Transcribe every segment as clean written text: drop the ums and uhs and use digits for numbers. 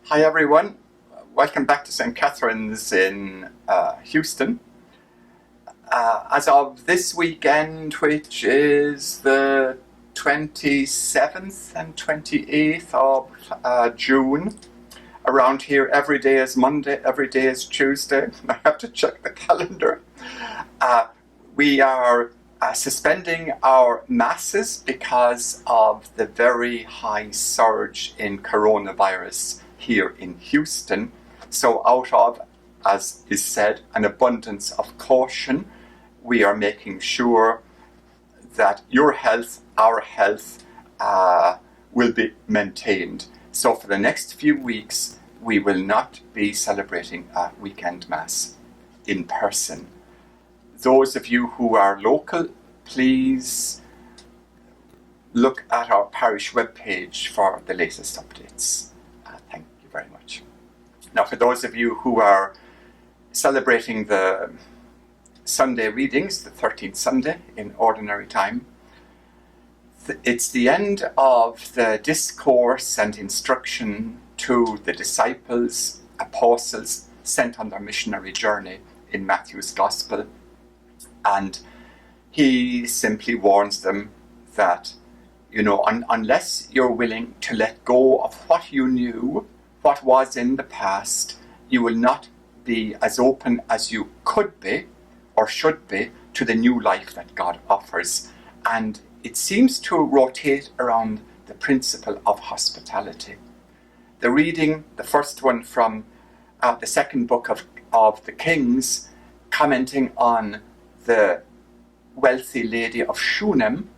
Hi everyone, welcome back to St. Catherine's in Houston. As of this weekend, which is the 27th and 28th of June, around here every day is Monday, every day is Tuesday. I have to check the calendar. We are suspending our masses because of the very high surge in coronavirus here in Houston. So out of, as is said, an abundance of caution, we are making sure that your health, our health, will be maintained. So for the next few weeks, we will not be celebrating a weekend mass in person. Those of you who are local, please look at our parish webpage for the latest updates. Thank you very much. Now, for those of you who are celebrating the Sunday readings, the 13th Sunday in ordinary time, it's the end of the discourse and instruction to the disciples, apostles sent on their missionary journey in Matthew's Gospel. And he simply warns them that, unless you're willing to let go of what you knew, what was in the past, you will not be as open as you could be or should be to the new life that God offers. And it seems to rotate around the principle of hospitality. The reading, the first one from the second book of the Kings, commenting on the wealthy lady of Shunem.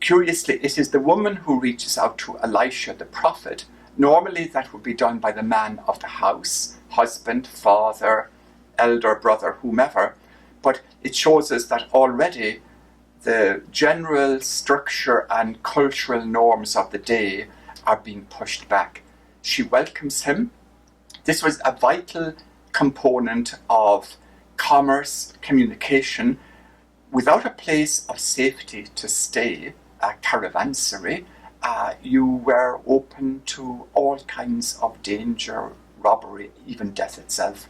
Curiously, it is the woman who reaches out to Elisha, the prophet. Normally that would be done by the man of the house, husband, father, elder brother, whomever. But it shows us that already the general structure and cultural norms of the day are being pushed back. She welcomes him. This was a vital component of commerce, communication. Without a place of safety to stay, a caravansary, you were open to all kinds of danger, robbery, even death itself.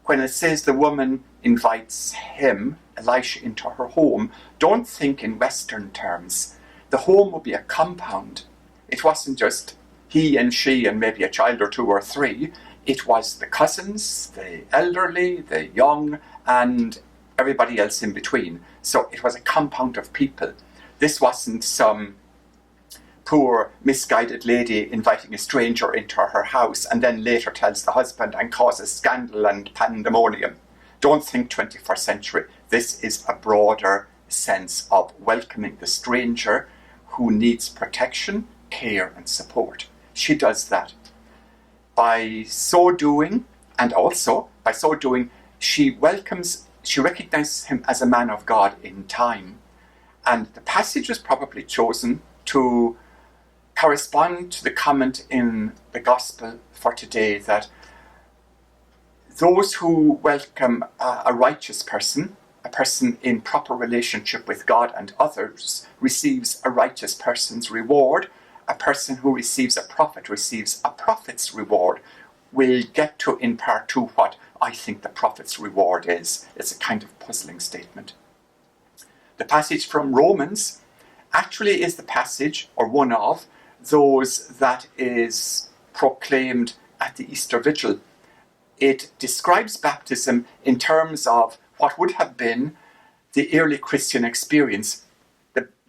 When it says the woman invites him, Elisha, into her home, don't think in Western terms. The home would be a compound. It wasn't just he and she and maybe a child or two or three. It was the cousins, the elderly, the young, and everybody else in between. So it was a compound of people. This wasn't some poor, misguided lady inviting a stranger into her house and then later tells the husband and causes scandal and pandemonium. Don't think 21st century. This is a broader sense of welcoming the stranger who needs protection, care, and support. She does that. By so doing, she recognizes him as a man of God in time. And the passage was probably chosen to correspond to the comment in the Gospel for today that those who welcome a righteous person, a person in proper relationship with God and others, receives a righteous person's reward. A person who receives a prophet receives a prophet's reward. We'll get to in part 2 what I think the prophet's reward is. It's a kind of puzzling statement. The passage from Romans actually is the passage, or one of, those that is proclaimed at the Easter Vigil. It describes baptism in terms of what would have been the early Christian experience.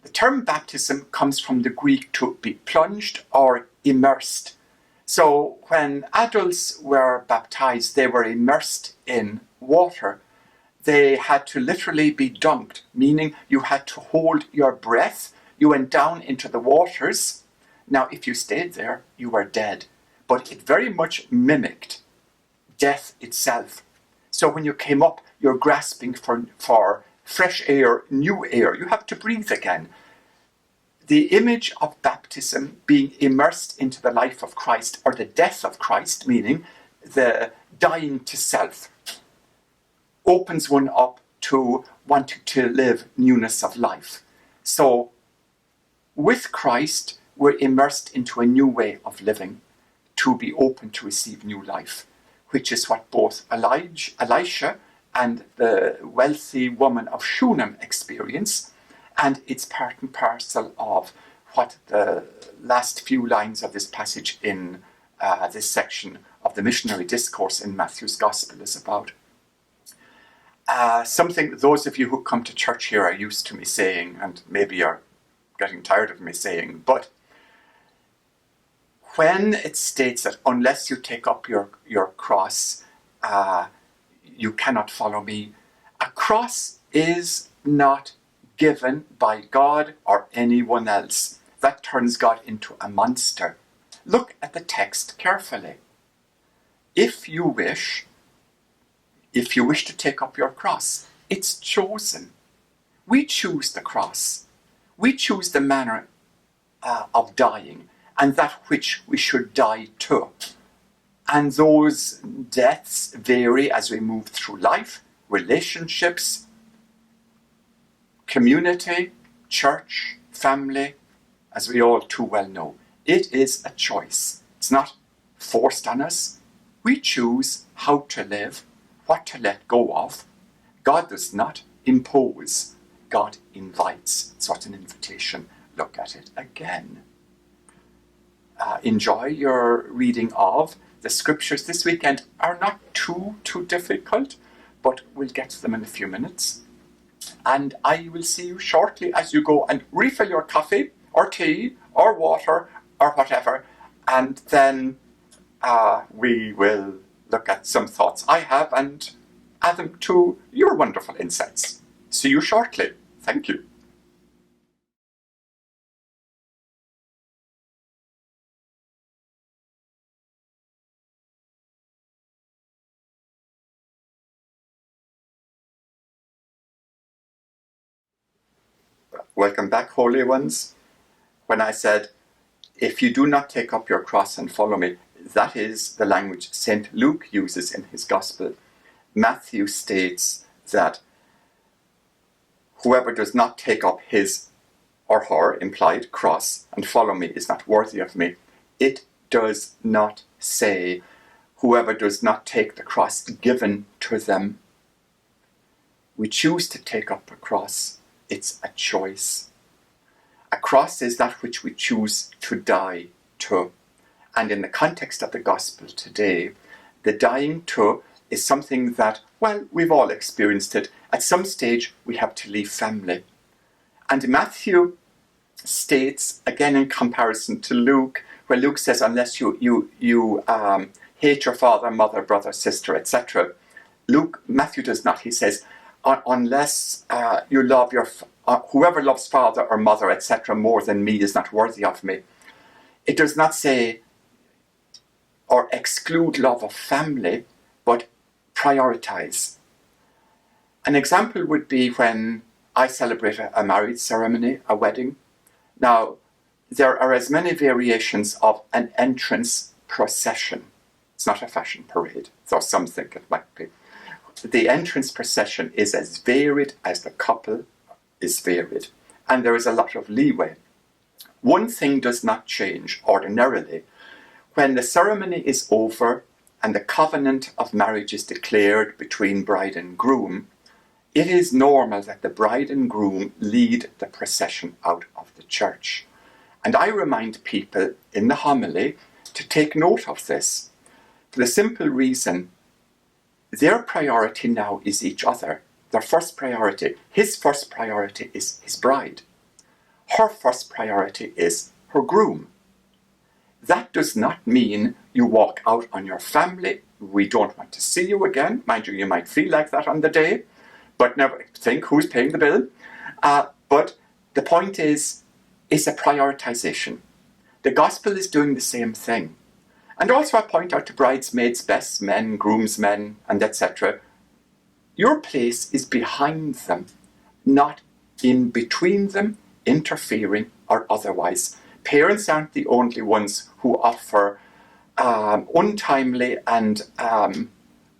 The term baptism comes from the Greek to be plunged or immersed. So when adults were baptized, they were immersed in water. They had to literally be dunked, meaning you had to hold your breath. You went down into the waters. Now, if you stayed there, you were dead. But it very much mimicked death itself. So when you came up, you're grasping for fresh air, new air. You have to breathe again. The image of baptism being immersed into the life of Christ, or the death of Christ, meaning the dying to self, opens one up to wanting to live newness of life. So with Christ, we're immersed into a new way of living. to be open to receive new life, which is what both Elisha and the wealthy woman of Shunem experience, and it's part and parcel of what the last few lines of this passage in this section of the missionary discourse in Matthew's Gospel is about. Something those of you who come to church here are used to me saying, and maybe you're getting tired of me saying, but when it states that unless you take up your cross, you cannot follow me, a cross is not given by God or anyone else. That turns God into a monster. Look at the text carefully. If you wish to take up your cross, it's chosen. We choose the cross. We choose the manner of dying and that which we should die to. And those deaths vary as we move through life, relationships, community, church, family, as we all too well know. It is a choice. It's not forced on us. We choose how to live, what to let go of. God does not impose. God invites. It's not an invitation. Look at it again. Enjoy your reading of the scriptures this weekend. Are not too difficult, but we'll get to them in a few minutes. And I will see you shortly as you go and refill your coffee or tea or water or whatever, and then we will look at some thoughts I have and add them to your wonderful insights. See you shortly. Thank you. Welcome back, holy ones. When I said, if you do not take up your cross and follow me, that is the language St. Luke uses in his Gospel. Matthew states that whoever does not take up his or her implied cross and follow me is not worthy of me. It does not say whoever does not take the cross given to them. We choose to take up a cross. It's a choice. A cross is that which we choose to die to. And in the context of the gospel today, the dying to is something that, well, we've all experienced it. At some stage, we have to leave family. And Matthew states, again in comparison to Luke, where Luke says, unless you hate your father, mother, brother, sister, etc. Matthew does not. He says, unless you love whoever loves father or mother, etc., more than me is not worthy of me. It does not say or exclude love of family, but prioritize. An example would be when I celebrate a marriage ceremony, a wedding. Now, there are as many variations of an entrance procession. It's not a fashion parade, though some think it might be. The entrance procession is as varied as the couple is varied, and there is a lot of leeway. One thing does not change ordinarily. When the ceremony is over and the covenant of marriage is declared between bride and groom, it is normal that the bride and groom lead the procession out of the church. And I remind people in the homily to take note of this, for the simple reason their priority now is each other. Their first priority, his first priority is his bride. Her first priority is her groom. That does not mean you walk out on your family. We don't want to see you again. Mind you, you might feel like that on the day, but never think who's paying the bill. But the point is, it's a prioritization. The gospel is doing the same thing. And also I point out to bridesmaids, best men, groomsmen, and etc. Your place is behind them, not in between them, interfering or otherwise. Parents aren't the only ones who offer untimely and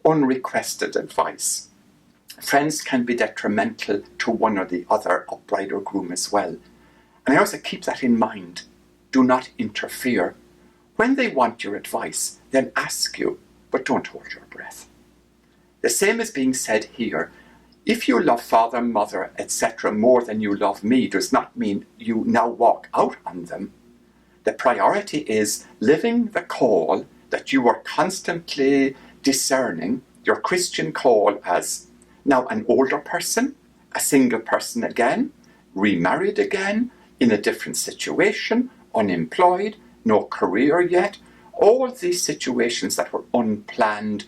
unrequested advice. Friends can be detrimental to one or the other of bride or groom as well. And I also keep that in mind. Do not interfere. When they want your advice, then ask you, but don't hold your breath. The same is being said here. If you love father, mother, etc. more than you love me, does not mean you now walk out on them. The priority is living the call that you are constantly discerning, your Christian call as now an older person, a single person again, remarried again, in a different situation, unemployed, no career yet. All these situations that were unplanned,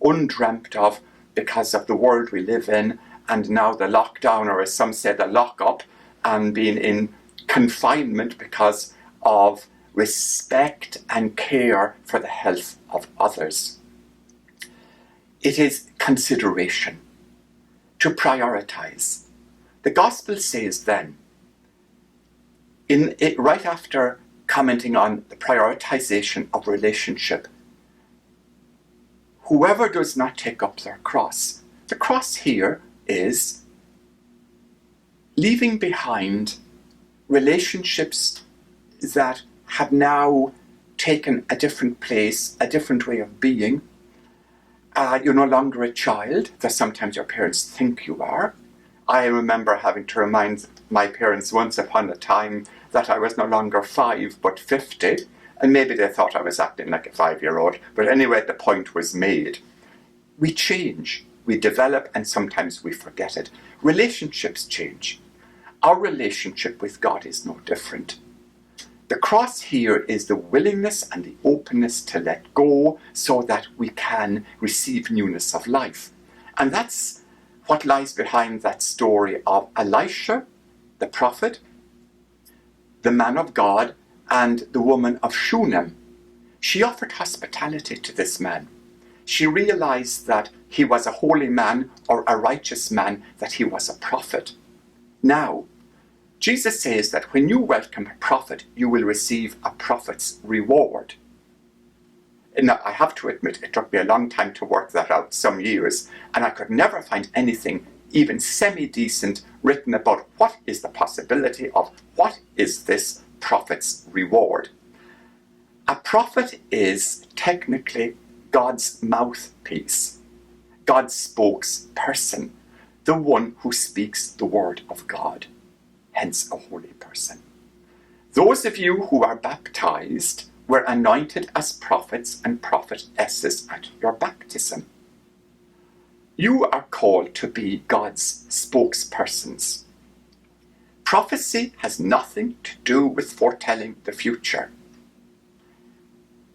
undreamt of because of the world we live in, and now the lockdown, or as some say, the lockup, and being in confinement because of respect and care for the health of others. It is consideration, to prioritize. The Gospel says then, right after commenting on the prioritization of relationship, whoever does not take up their cross. The cross here is leaving behind relationships that have now taken a different place, a different way of being. You're no longer a child, though sometimes your parents think you are. I remember having to remind my parents once upon a time that I was no longer 5 but 50, and maybe they thought I was acting like a 5-year-old, but anyway, the point was made. We change, we develop, and sometimes we forget it. Relationships change. Our relationship with God is no different. The cross here is the willingness and the openness to let go so that we can receive newness of life. And that's what lies behind that story of Elisha, the prophet, the man of God, and the woman of Shunem. She offered hospitality to this man. She realized that he was a holy man or a righteous man, that he was a prophet. Now, Jesus says that when you welcome a prophet, you will receive a prophet's reward. Now, I have to admit, it took me a long time to work that out, some years, and I could never find anything even semi-decent written about what is the possibility of what is this prophet's reward. A prophet is technically God's mouthpiece, God's spokesperson, the one who speaks the word of God, hence a holy person. Those of you who are baptized were anointed as prophets and prophetesses at your baptism. You are called to be God's spokespersons. Prophecy has nothing to do with foretelling the future.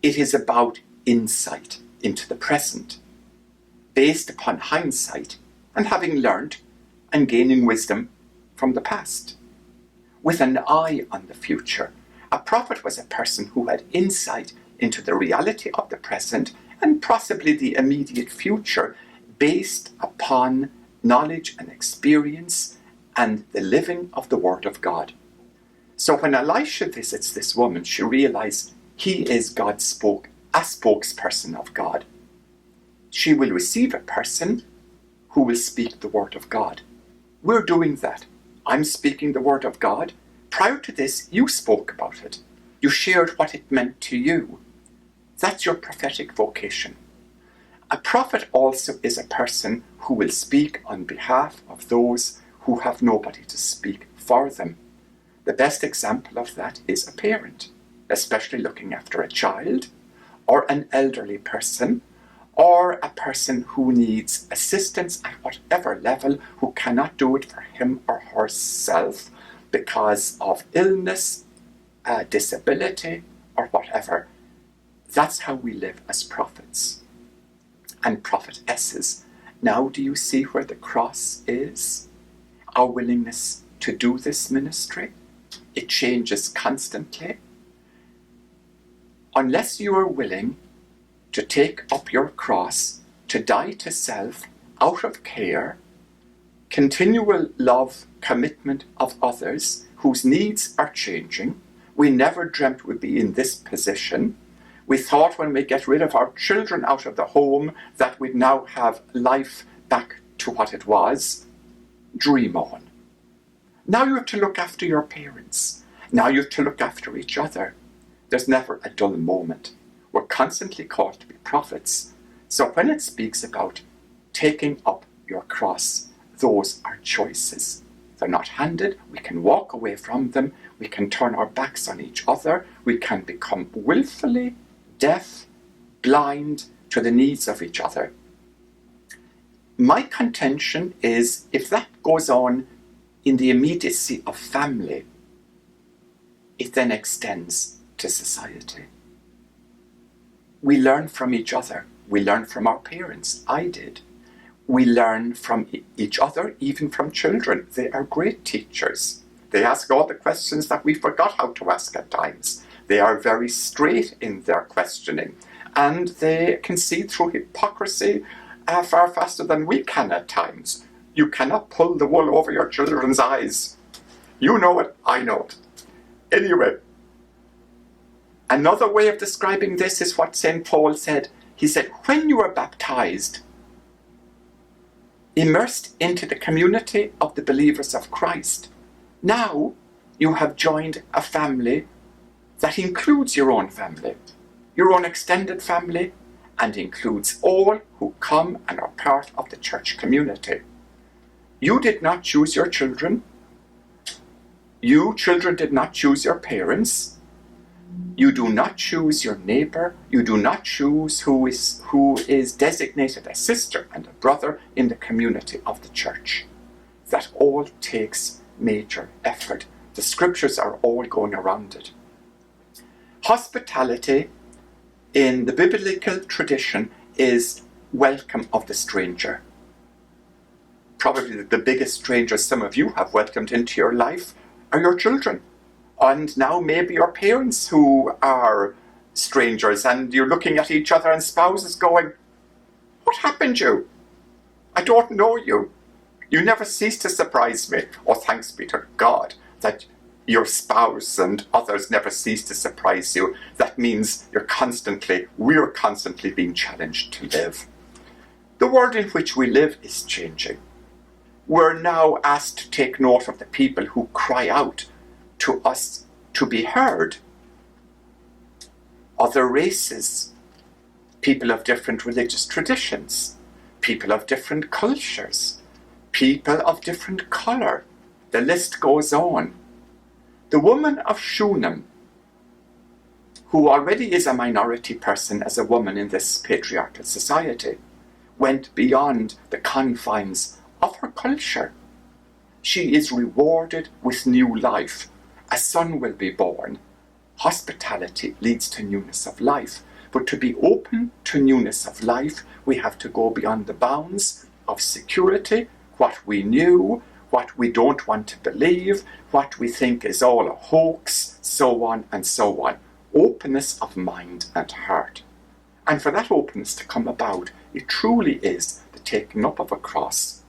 It is about insight into the present, based upon hindsight and having learned and gaining wisdom from the past, with an eye on the future. A prophet was a person who had insight into the reality of the present and possibly the immediate future, based upon knowledge and experience and the living of the Word of God. So when Elisha visits this woman, she realized he is a spokesperson of God. She will receive a person who will speak the Word of God. We're doing that. I'm speaking the Word of God. Prior to this, you spoke about it. You shared what it meant to you. That's your prophetic vocation. A prophet also is a person who will speak on behalf of those who have nobody to speak for them. The best example of that is a parent, especially looking after a child, or an elderly person, or a person who needs assistance at whatever level, who cannot do it for him or herself because of illness, disability, or whatever. That's how we live as prophets and prophetesses. Now, do you see where the cross is? Our willingness to do this ministry. It changes constantly. Unless you are willing to take up your cross, to die to self, out of care, continual love, commitment of others whose needs are changing. We never dreamt we'd be in this position. We thought when we get rid of our children out of the home that we'd now have life back to what it was. Dream on. Now you have to look after your parents. Now you have to look after each other. There's never a dull moment. We're constantly called to be prophets. So when it speaks about taking up your cross, those are choices. They're not handed. We can walk away from them. We can turn our backs on each other. We can become willfully deaf, blind to the needs of each other. My contention is, if that goes on in the immediacy of family, it then extends to society. We learn from each other. We learn from our parents. I did. We learn from each other, even from children. They are great teachers. They ask all the questions that we forgot how to ask at times. They are very straight in their questioning, and they can see through hypocrisy far faster than we can at times. You cannot pull the wool over your children's eyes. You know it, I know it. Anyway, another way of describing this is what St. Paul said. He said, when you are baptized, immersed into the community of the believers of Christ, now you have joined a family that includes your own family, your own extended family, and includes all who come and are part of the church community. You did not choose your children. You children did not choose your parents. You do not choose your neighbor. You do not choose who is designated a sister and a brother in the community of the church. That all takes major effort. The scriptures are all going around it. Hospitality in the biblical tradition is welcome of the stranger. Probably the biggest strangers some of you have welcomed into your life are your children. And now maybe your parents who are strangers, and you're looking at each other and spouses going, what happened to you? I don't know you. You never cease to surprise me. Oh, thanks be to God that your spouse and others never cease to surprise you. That means we're constantly being challenged to live. The world in which we live is changing. We're now asked to take note of the people who cry out to us to be heard. Other races, people of different religious traditions, people of different cultures, people of different colour. The list goes on. The woman of Shunem, who already is a minority person as a woman in this patriarchal society, went beyond the confines of her culture. She is rewarded with new life. A son will be born. Hospitality leads to newness of life. But to be open to newness of life, we have to go beyond the bounds of security, what we knew, what we don't want to believe, what we think is all a hoax, so on and so on. Openness of mind and heart. And for that openness to come about, it truly is the taking up of a cross,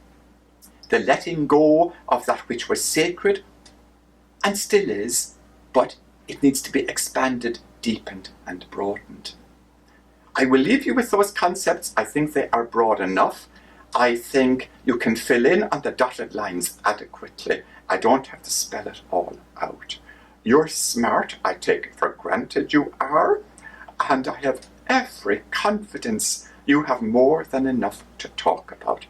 the letting go of that which was sacred, and still is, but it needs to be expanded, deepened, and broadened. I will leave you with those concepts. I think they are broad enough. I think you can fill in on the dotted lines adequately. I don't have to spell it all out. You're smart. I take it for granted you are. And I have every confidence you have more than enough to talk about.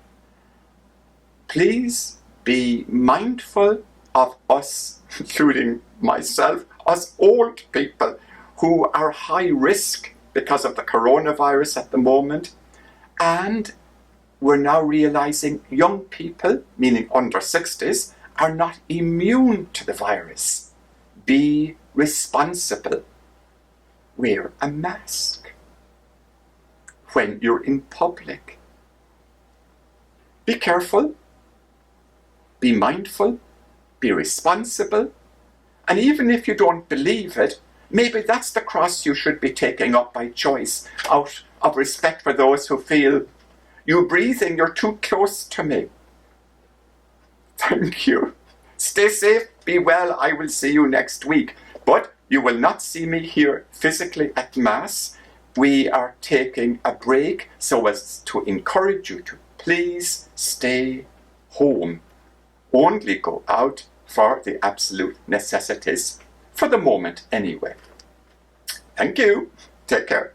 Please be mindful of us, including myself, us old people who are high risk because of the coronavirus at the moment. And we're now realizing young people, meaning under 60s, are not immune to the virus. Be responsible. Wear a mask when you're in public. Be careful. Be mindful. Be responsible. And even if you don't believe it, maybe that's the cross you should be taking up by choice, out of respect for those who feel, you breathing, you're too close to me. Thank you. Stay safe, be well, I will see you next week. But you will not see me here physically at Mass. We are taking a break so as to encourage you to please stay home. Only go out for the absolute necessities, for the moment anyway. Thank you. Take care.